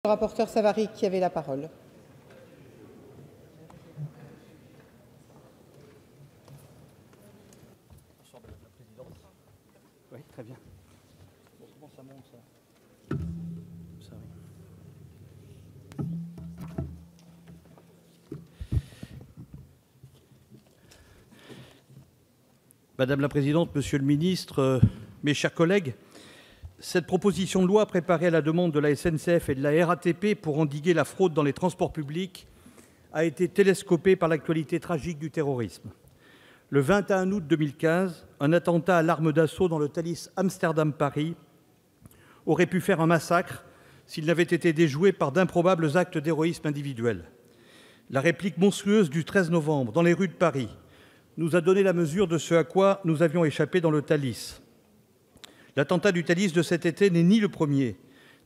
Le rapporteur Savary qui avait la parole. Oui, très bien. Comment ça monte, ça oui. Madame la présidente, monsieur le ministre, mes chers collègues, cette proposition de loi préparée à la demande de la SNCF et de la RATP pour endiguer la fraude dans les transports publics a été télescopée par l'actualité tragique du terrorisme. Le 21 août 2015, un attentat à l'arme d'assaut dans le Thalys Amsterdam-Paris aurait pu faire un massacre s'il n'avait été déjoué par d'improbables actes d'héroïsme individuel. La réplique monstrueuse du 13 novembre dans les rues de Paris nous a donné la mesure de ce à quoi nous avions échappé dans le Thalys. L'attentat du Thalys de cet été n'est ni le premier,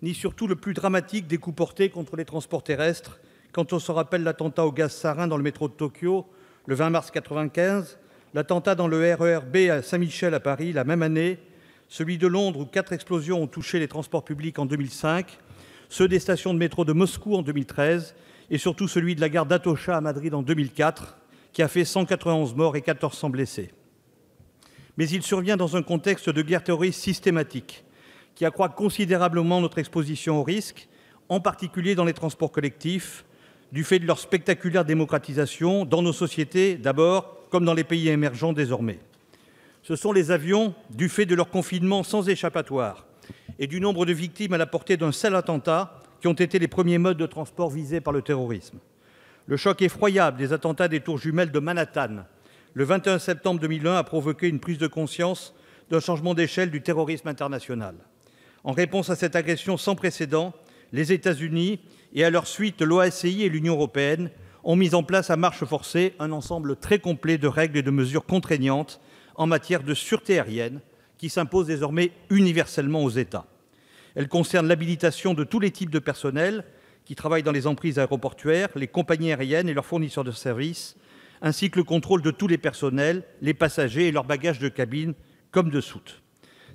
ni surtout le plus dramatique des coups portés contre les transports terrestres, quand on se rappelle l'attentat au gaz sarin dans le métro de Tokyo, le 20 mars 1995, l'attentat dans le RER B à Saint-Michel à Paris la même année, celui de Londres où 4 explosions ont touché les transports publics en 2005, ceux des stations de métro de Moscou en 2013 et surtout celui de la gare d'Atocha à Madrid en 2004, qui a fait 191 morts et 1400 blessés. Mais il survient dans un contexte de guerre terroriste systématique qui accroît considérablement notre exposition aux risques, en particulier dans les transports collectifs, du fait de leur spectaculaire démocratisation dans nos sociétés d'abord, comme dans les pays émergents désormais. Ce sont les avions, du fait de leur confinement sans échappatoire et du nombre de victimes à la portée d'un seul attentat, qui ont été les premiers modes de transport visés par le terrorisme. Le choc effroyable des attentats des tours jumelles de Manhattan, le 21 septembre 2001, a provoqué une prise de conscience d'un changement d'échelle du terrorisme international. En réponse à cette agression sans précédent, les États-Unis et à leur suite l'OACI et l'Union européenne ont mis en place à marche forcée un ensemble très complet de règles et de mesures contraignantes en matière de sûreté aérienne qui s'imposent désormais universellement aux États. Elles concernent l'habilitation de tous les types de personnel qui travaillent dans les emprises aéroportuaires, les compagnies aériennes et leurs fournisseurs de services, ainsi que le contrôle de tous les personnels, les passagers et leurs bagages de cabine comme de soute.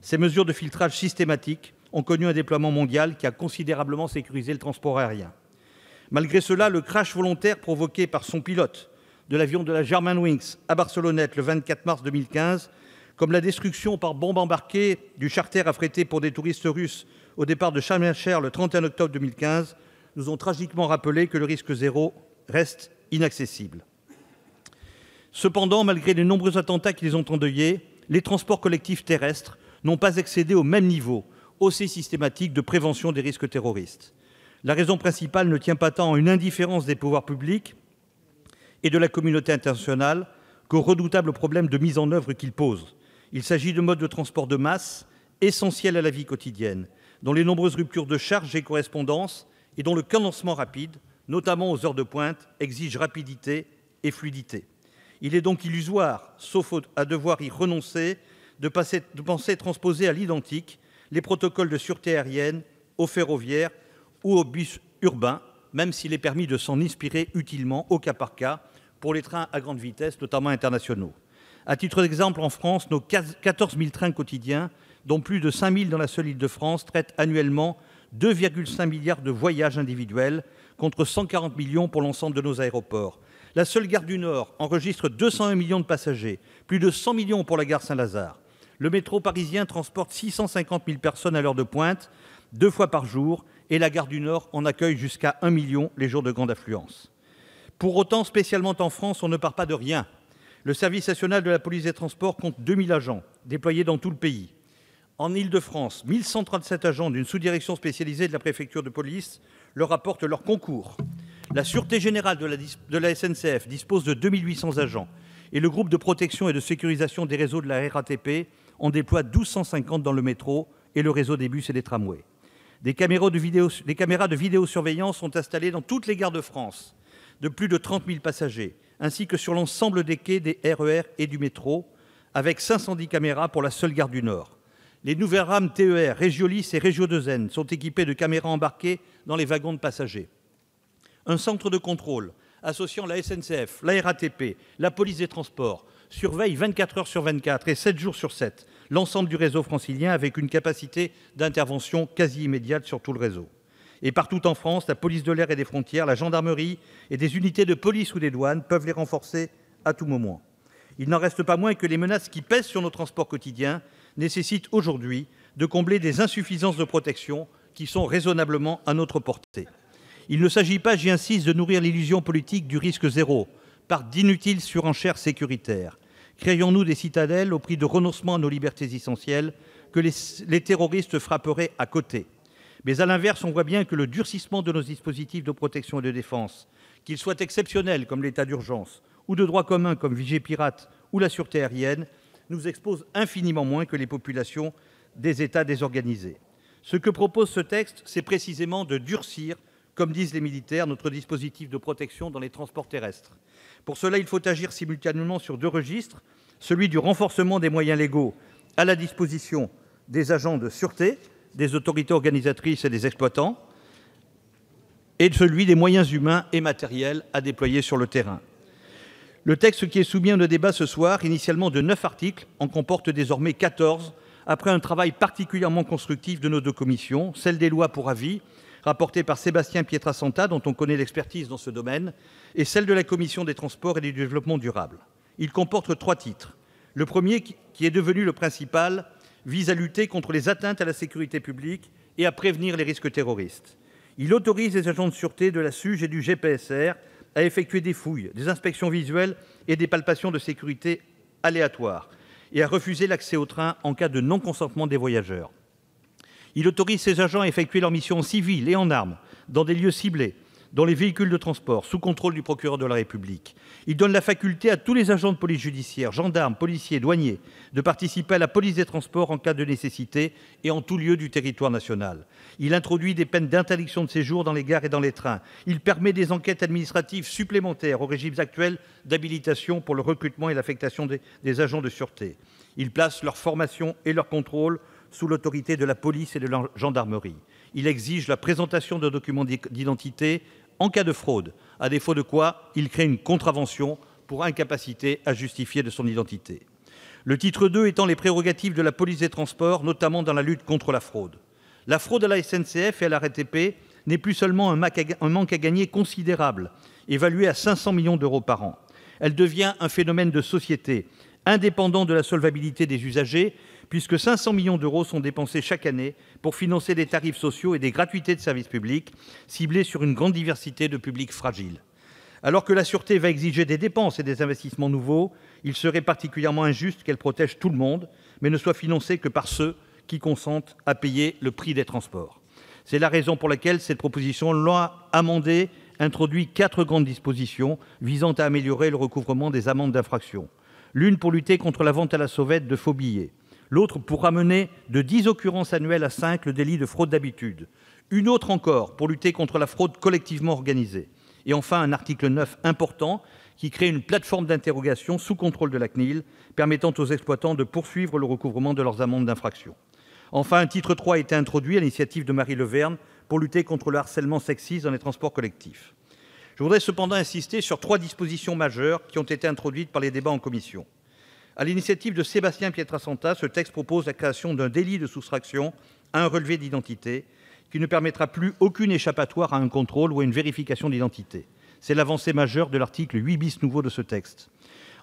Ces mesures de filtrage systématique ont connu un déploiement mondial qui a considérablement sécurisé le transport aérien. Malgré cela, le crash volontaire provoqué par son pilote de l'avion de la Germanwings à Barcelonnette le 24 mars 2015, comme la destruction par bombe embarquée du charter affrété pour des touristes russes au départ de Sharm el-Sheikh le 31 octobre 2015, nous ont tragiquement rappelé que le risque zéro reste inaccessible. Cependant, malgré les nombreux attentats qui les ont endeuillés, les transports collectifs terrestres n'ont pas accédé au même niveau aussi systématique de prévention des risques terroristes. La raison principale ne tient pas tant à une indifférence des pouvoirs publics et de la communauté internationale qu'aux redoutables problèmes de mise en œuvre qu'ils posent. Il s'agit de modes de transport de masse essentiels à la vie quotidienne, dont les nombreuses ruptures de charge et correspondances et dont le cadencement rapide, notamment aux heures de pointe, exige rapidité et fluidité. Il est donc illusoire, sauf à devoir y renoncer, de penser transposer à l'identique les protocoles de sûreté aérienne aux ferroviaires ou aux bus urbains, même s'il est permis de s'en inspirer utilement au cas par cas pour les trains à grande vitesse, notamment internationaux. À titre d'exemple, en France, nos 14 000 trains quotidiens, dont plus de 5 000 dans la seule Île-de-France, traitent annuellement 2,5 milliards de voyages individuels contre 140 millions pour l'ensemble de nos aéroports. La seule gare du Nord enregistre 201 millions de passagers, plus de 100 millions pour la gare Saint-Lazare. Le métro parisien transporte 650 000 personnes à l'heure de pointe, 2 fois par jour, et la gare du Nord en accueille jusqu'à 1 million les jours de grande affluence. Pour autant, spécialement en France, on ne part pas de rien. Le service national de la police des transports compte 2000 agents déployés dans tout le pays. En Île-de-France, 1137 agents d'une sous-direction spécialisée de la préfecture de police leur apportent leur concours. La Sûreté générale de la SNCF dispose de 2800 agents et le groupe de protection et de sécurisation des réseaux de la RATP en déploie 1250 dans le métro et le réseau des bus et des tramways. Des caméras de vidéosurveillance sont installées dans toutes les gares de France, de plus de 30 000 passagers, ainsi que sur l'ensemble des quais des RER et du métro, avec 510 caméras pour la seule gare du Nord. Les nouvelles rames TER Régiolis et Régio 2N sont équipées de caméras embarquées dans les wagons de passagers. Un centre de contrôle associant la SNCF, la RATP, la police des transports surveille 24 heures sur 24 et 7 jours sur 7 l'ensemble du réseau francilien avec une capacité d'intervention quasi immédiate sur tout le réseau. Et partout en France, la police de l'air et des frontières, la gendarmerie et des unités de police ou des douanes peuvent les renforcer à tout moment. Il n'en reste pas moins que les menaces qui pèsent sur nos transports quotidiens nécessitent aujourd'hui de combler des insuffisances de protection qui sont raisonnablement à notre portée. Il ne s'agit pas, j'y insiste, de nourrir l'illusion politique du risque zéro par d'inutiles surenchères sécuritaires. Créons-nous des citadelles au prix de renoncement à nos libertés essentielles que les terroristes frapperaient à côté. Mais à l'inverse, on voit bien que le durcissement de nos dispositifs de protection et de défense, qu'ils soient exceptionnels comme l'état d'urgence ou de droit commun comme Vigipirate ou la sûreté aérienne, nous expose infiniment moins que les populations des États désorganisés. Ce que propose ce texte, c'est précisément de durcir, comme disent les militaires, notre dispositif de protection dans les transports terrestres. Pour cela, il faut agir simultanément sur deux registres, celui du renforcement des moyens légaux à la disposition des agents de sûreté, des autorités organisatrices et des exploitants, et celui des moyens humains et matériels à déployer sur le terrain. Le texte qui est soumis à nos débats ce soir, initialement de 9 articles, en comporte désormais 14, après un travail particulièrement constructif de nos deux commissions, celle des lois pour avis, rapportée par Sébastien Pietrasanta, dont on connaît l'expertise dans ce domaine, et celle de la commission des transports et du développement durable. Il comporte 3 titres. Le premier, qui est devenu le principal, vise à lutter contre les atteintes à la sécurité publique et à prévenir les risques terroristes. Il autorise les agents de sûreté de la SUGE et du GPSR à effectuer des fouilles, des inspections visuelles et des palpations de sécurité aléatoires et à refuser l'accès au train en cas de non-consentement des voyageurs. Il autorise ces agents à effectuer leurs missions en civil et en armes, dans des lieux ciblés, dans les véhicules de transport, sous contrôle du procureur de la République. Il donne la faculté à tous les agents de police judiciaire, gendarmes, policiers, douaniers, de participer à la police des transports en cas de nécessité et en tout lieu du territoire national. Il introduit des peines d'interdiction de séjour dans les gares et dans les trains. Il permet des enquêtes administratives supplémentaires aux régimes actuels d'habilitation pour le recrutement et l'affectation des agents de sûreté. Il place leur formation et leur contrôle sous l'autorité de la police et de la gendarmerie. Il exige la présentation de documents d'identité en cas de fraude, à défaut de quoi il crée une contravention pour incapacité à justifier de son identité. Le titre 2 étend les prérogatives de la police des transports, notamment dans la lutte contre la fraude. La fraude à la SNCF et à la RATP n'est plus seulement un manque à gagner considérable, évalué à 500 millions d'euros par an. Elle devient un phénomène de société, indépendant de la solvabilité des usagers, puisque 500 millions d'euros sont dépensés chaque année pour financer des tarifs sociaux et des gratuités de services publics, ciblés sur une grande diversité de publics fragiles. Alors que la sûreté va exiger des dépenses et des investissements nouveaux, il serait particulièrement injuste qu'elle protège tout le monde, mais ne soit financée que par ceux qui consentent à payer le prix des transports. C'est la raison pour laquelle cette proposition de loi amendée introduit 4 grandes dispositions visant à améliorer le recouvrement des amendes d'infraction. L'une pour lutter contre la vente à la sauvette de faux billets. L'autre pour ramener de 10 occurrences annuelles à 5 le délit de fraude d'habitude. Une autre encore pour lutter contre la fraude collectivement organisée. Et enfin, un article 9 important qui crée une plateforme d'interrogation sous contrôle de la CNIL, permettant aux exploitants de poursuivre le recouvrement de leurs amendes d'infraction. Enfin, un titre 3 a été introduit à l'initiative de Marie Leverne pour lutter contre le harcèlement sexiste dans les transports collectifs. Je voudrais cependant insister sur 3 dispositions majeures qui ont été introduites par les débats en commission. À l'initiative de Sébastien Pietrasanta, ce texte propose la création d'un délit de soustraction à un relevé d'identité qui ne permettra plus aucune échappatoire à un contrôle ou à une vérification d'identité. C'est l'avancée majeure de l'article 8 bis nouveau de ce texte.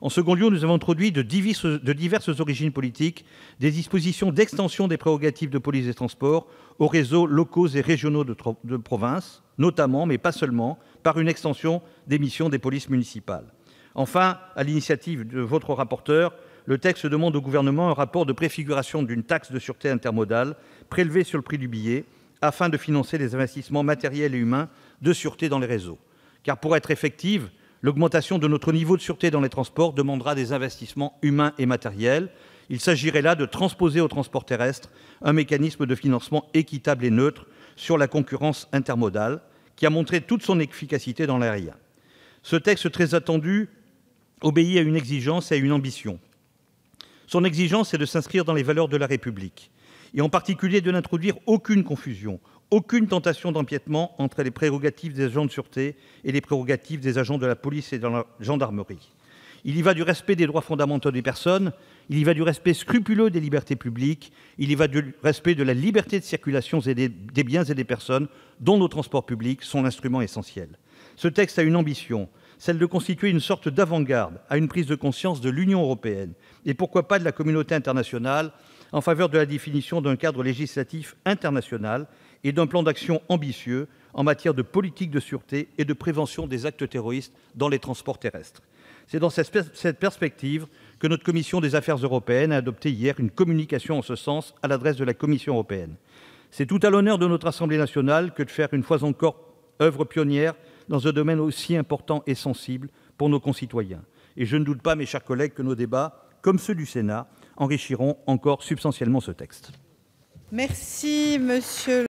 En second lieu, nous avons introduit de diverses origines politiques des dispositions d'extension des prérogatives de police des transports aux réseaux locaux et régionaux de province, notamment, mais pas seulement, par une extension des missions des polices municipales. Enfin, à l'initiative de votre rapporteur, le texte demande au gouvernement un rapport de préfiguration d'une taxe de sûreté intermodale prélevée sur le prix du billet afin de financer les investissements matériels et humains de sûreté dans les réseaux. Car pour être effective, l'augmentation de notre niveau de sûreté dans les transports demandera des investissements humains et matériels. Il s'agirait là de transposer au transport terrestre un mécanisme de financement équitable et neutre sur la concurrence intermodale qui a montré toute son efficacité dans l'aérien. Ce texte très attendu obéit à une exigence et à une ambition. Son exigence est de s'inscrire dans les valeurs de la République, et en particulier de n'introduire aucune confusion, aucune tentation d'empiètement entre les prérogatives des agents de sûreté et les prérogatives des agents de la police et de la gendarmerie. Il y va du respect des droits fondamentaux des personnes il y va du respect scrupuleux des libertés publiques, il y va du respect de la liberté de circulation des biens et des personnes, dont nos transports publics sont l'instrument essentiel. Ce texte a une ambition, celle de constituer une sorte d'avant-garde à une prise de conscience de l'Union européenne, et pourquoi pas de la communauté internationale, en faveur de la définition d'un cadre législatif international et d'un plan d'action ambitieux en matière de politique de sûreté et de prévention des actes terroristes dans les transports terrestres. C'est dans cette perspective que notre commission des affaires européennes a adopté hier une communication en ce sens à l'adresse de la Commission européenne. C'est tout à l'honneur de notre Assemblée nationale que de faire une fois encore œuvre pionnière dans un domaine aussi important et sensible pour nos concitoyens. Et je ne doute pas, mes chers collègues, que nos débats, comme ceux du Sénat, enrichiront encore substantiellement ce texte. Merci, monsieur